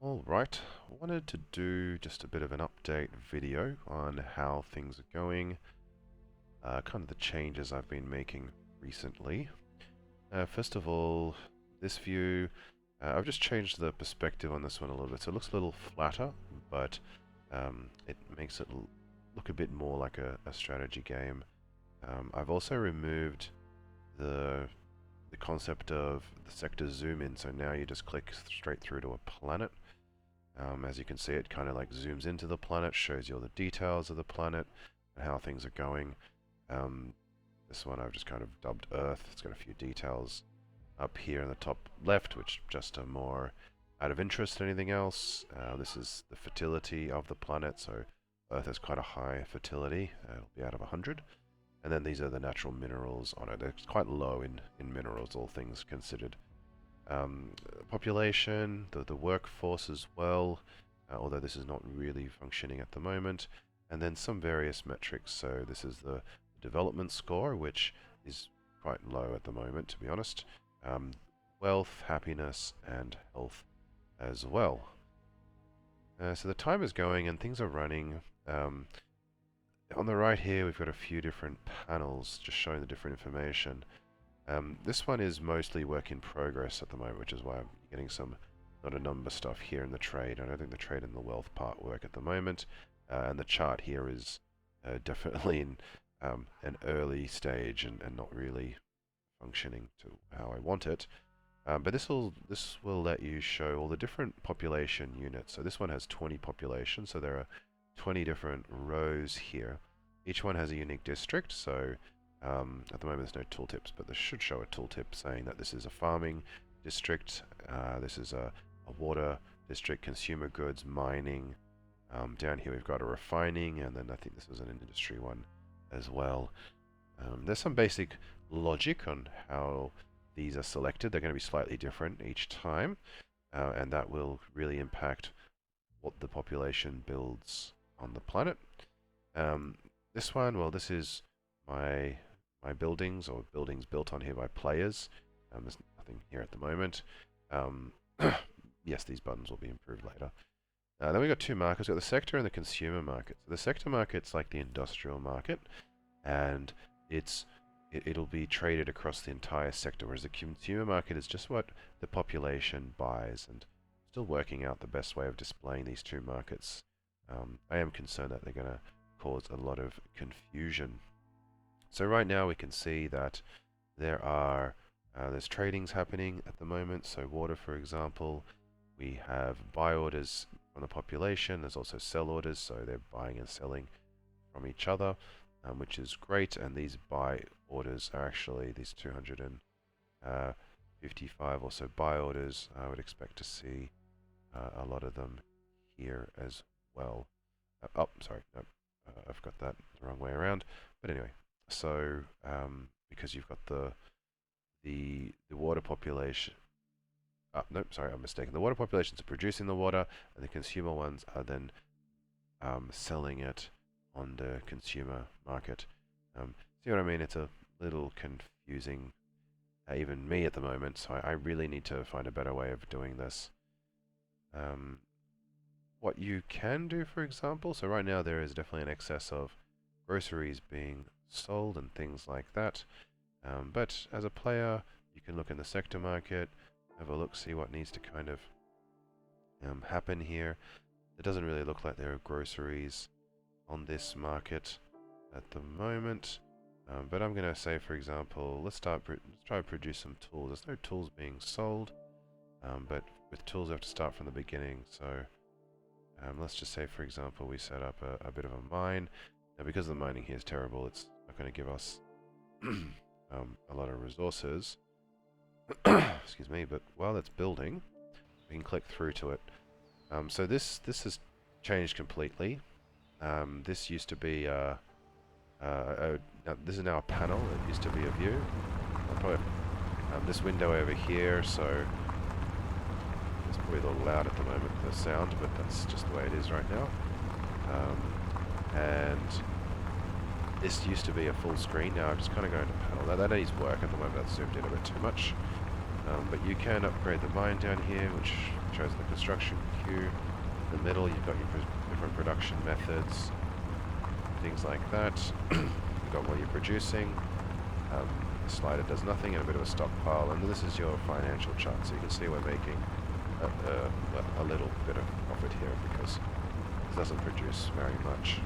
Alright, I wanted to do just a bit of an update video on how things are going, kind of the changes I've been making recently. First of all, this view, I've just changed the perspective on this one a little bit, so it looks a little flatter, but it makes it look a bit more like a strategy game. I've also removed the concept of the sector zoom in, so now you just click straight through to a planet. As you can see, it kind of like zooms into the planet, shows you all the details of the planet and how things are going. This one I've just kind of dubbed Earth. It's got a few details up here in the top left, which just are more out of interest than anything else. This is the fertility of the planet, so Earth has quite a high fertility. It'll be out of 100. And then these are the natural minerals on it. It's quite low in minerals, all things considered. Population, the workforce as well, although this is not really functioning at the moment, and then some various metrics. So this is the development score, which is quite low at the moment, to be honest. Wealth, happiness, and health as well. So the time is going and things are running. On the right here, we've got a few different panels just showing the different information. This one is mostly work in progress at the moment, which is why I'm getting some not a number stuff here in the trade. I don't think the trade and the wealth part work at the moment. And the chart here is definitely in an early stage and not really functioning to how I want it. But this will let you show all the different population units. So this one has 20 populations, so there are 20 different rows here. Each one has a unique district, so at the moment there's no tooltips, but this should show a tooltip saying that this is a farming district, this is a water district, consumer goods, mining. Down here we've got a refining, and then I think this is an industry one as well. There's some basic logic on how these are selected. They're going to be slightly different each time, and that will really impact what the population builds on the planet. This one, well, this is my buildings, or buildings built on here by players. There's nothing here at the moment. Yes, these buttons will be improved later. Then we've got two markets. We've got the sector and the consumer market. So the sector market's like the industrial market, and it'll be traded across the entire sector, whereas the consumer market is just what the population buys, and still working out the best way of displaying these two markets. I am concerned that they're going to cause a lot of confusion. So right now we can see that there's tradings happening at the moment. So water, for example, we have buy orders from the population. There's also sell orders, so they're buying and selling from each other, which is great. And these buy orders are actually these 255 or so buy orders. I would expect to see a lot of them here as well. Oh, sorry, no, I've got that the wrong way around. But anyway, so because you've got the water population. Nope, sorry, I'm mistaken. The water populations are producing the water, and the consumer ones are then selling it on the consumer market. See what I mean? It's a little confusing, even me at the moment, so I really need to find a better way of doing this. What you can do, for example, so right now there is definitely an excess of groceries being sold and things like that. But as a player, you can look in the sector market, have a look, see what needs to kind of happen here. It doesn't really look like there are groceries on this market at the moment. But I'm going to say, for example, let's try to produce some tools. There's no tools being sold, but with tools we have to start from the beginning. So let's just say, for example, we set up a bit of a mine. Now, because the mining here is terrible, it's not going to give us a lot of resources. Excuse me, but while it's building, we can click through to it. So this has changed completely. This used to be this is now a panel. It used to be a view. I'll probably this window over here. So it's probably a little loud at the moment, the sound, but that's just the way it is right now. And this used to be a full screen. Now I'm just kind of going to panel. That needs work at the moment. That's zoomed in a bit too much. But you can upgrade the mine down here, which shows the construction queue. In the middle, you've got your different production methods, things like that. You've got what you're producing. The slider does nothing, and a bit of a stockpile. And this is your financial chart, so you can see we're making a little bit of profit here because it doesn't produce very much.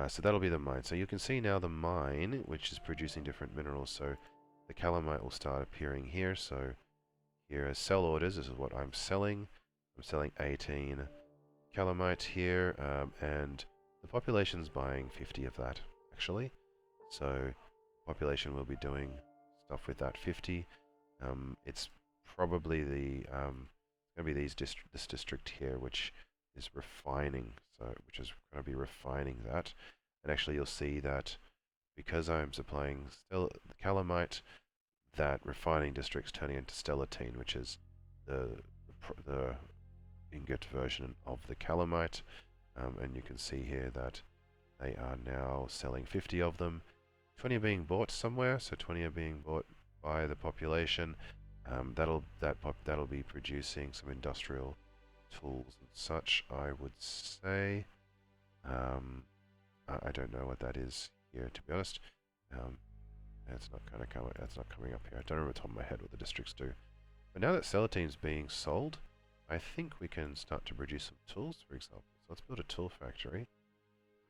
So that'll be the mine. So you can see now the mine, which is producing different minerals. So the calamite will start appearing here. So here are sell orders. This is what I'm selling. I'm selling 18 calamite here, and the population's buying 50 of that, actually. So population will be doing stuff with that 50. It's probably the going to be this district here, which is refining. So which is going to be refining that. And actually, you'll see that because I'm supplying the calamite, that refining district's turning into stellatine, which is the ingot version of the calamite. And you can see here that they are now selling 50 of them. 20 are being bought somewhere, so 20 are being bought by the population. That'll be producing some industrial tools and such, I would say. I don't know what that is here, to be honest. That's not coming up here. I don't remember the top of my head what the districts do. But now that stellatine's being sold, I think we can start to produce some tools, for example. So let's build a tool factory.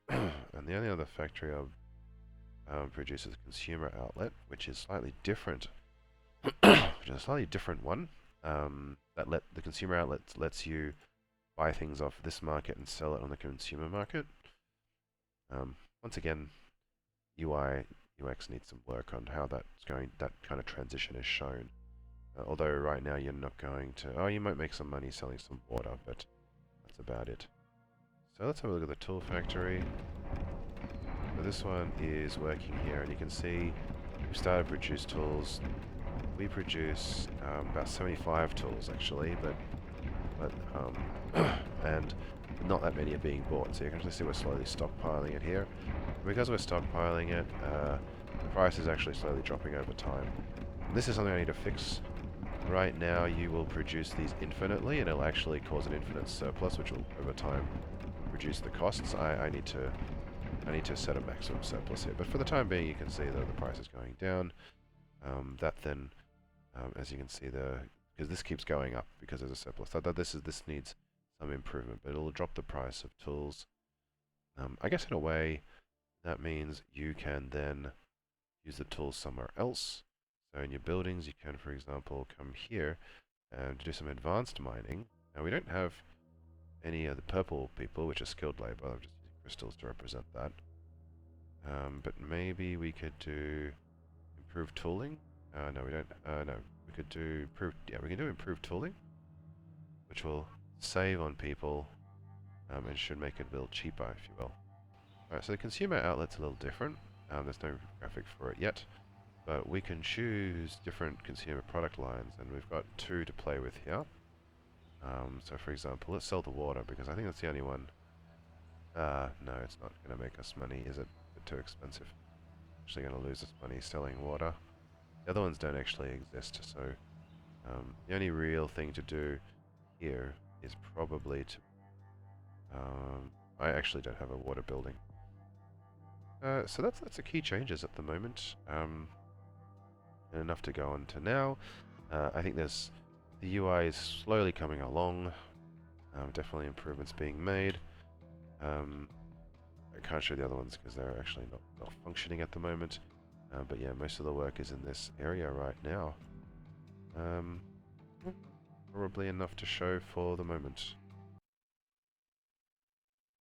And the only other factory I'll produce is a consumer outlet, which is slightly different. Which is a slightly different one. The consumer outlet lets you buy things off this market and sell it on the consumer market. Once again, UI UX needs some work on how that kind of transition is shown. Although right now you're not going to... Oh, you might make some money selling some water, but that's about it. So let's have a look at the tool factory. So this one is working here, and you can see we started to produce tools. We produce about 75 tools actually, but and not that many are being bought. So you can actually see we're slowly stockpiling it here. And because we're stockpiling it, the price is actually slowly dropping over time. And this is something I need to fix. Right now you will produce these infinitely, and it'll actually cause an infinite surplus, which will over time reduce the costs. I need to set a maximum surplus here, but for the time being you can see that the price is going down. That then, as you can see, because this keeps going up because there's a surplus. So this needs some improvement, but it'll drop the price of tools. I guess in a way that means you can then use the tools somewhere else. So in your buildings you can, for example, come here and do some advanced mining. Now we don't have any of the purple people, which are skilled labor. I'm just using crystals to represent that. But maybe we could do improved tooling. No, we don't. No, we could do improved. Yeah, we can do improved tooling, which will save on people and should make it a little cheaper, if you will. Alright, so the consumer outlet's a little different. There's no graphic for it yet, but we can choose different consumer product lines, and we've got 2 to play with here. So for example, let's sell the water, because I think that's the only one. No, it's not going to make us money, is it? A bit too expensive. Actually going to lose us money selling water. The other ones don't actually exist, so the only real thing to do here is probably to... I actually don't have a water building. So that's the key changes at the moment. And enough to go on to now. I think the UI is slowly coming along. Definitely improvements being made. I can't show the other ones because they're actually not functioning at the moment. But yeah, most of the work is in this area right now. Probably enough to show for the moment.